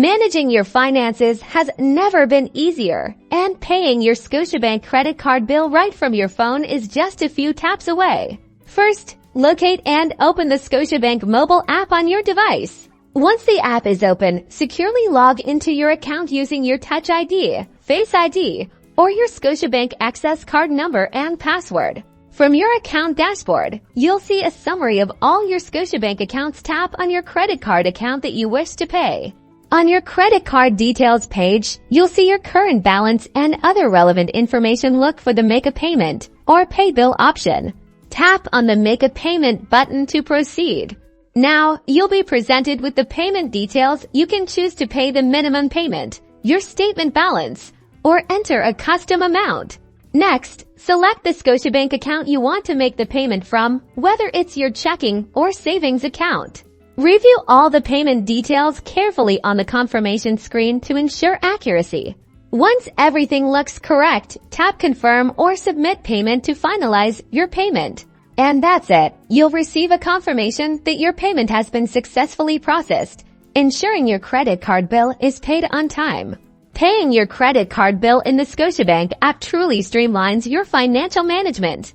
Managing your finances has never been easier, and paying your Scotiabank credit card bill right from your phone is just a few taps away. First, locate and open the Scotiabank mobile app on your device. Once the app is open, securely log into your account using your Touch ID, Face ID, or your Scotiabank Access card number and password. From your account dashboard, you'll see a summary of all your Scotiabank accounts. Tap on your credit card account that you wish to pay. On your credit card details page, you'll see your current balance and other relevant information. Look for the Make a Payment or Pay Bill option. Tap on the Make a Payment button to proceed. Now, you'll be presented with the payment details. You can choose to pay the minimum payment, your statement balance, or enter a custom amount. Next, select the Scotiabank account you want to make the payment from, whether it's your checking or savings account. Review all the payment details carefully on the confirmation screen to ensure accuracy. Once everything looks correct, tap Confirm or Submit Payment to finalize your payment. And that's it. You'll receive a confirmation that your payment has been successfully processed, ensuring your credit card bill is paid on time. Paying your credit card bill in the Scotiabank app truly streamlines your financial management.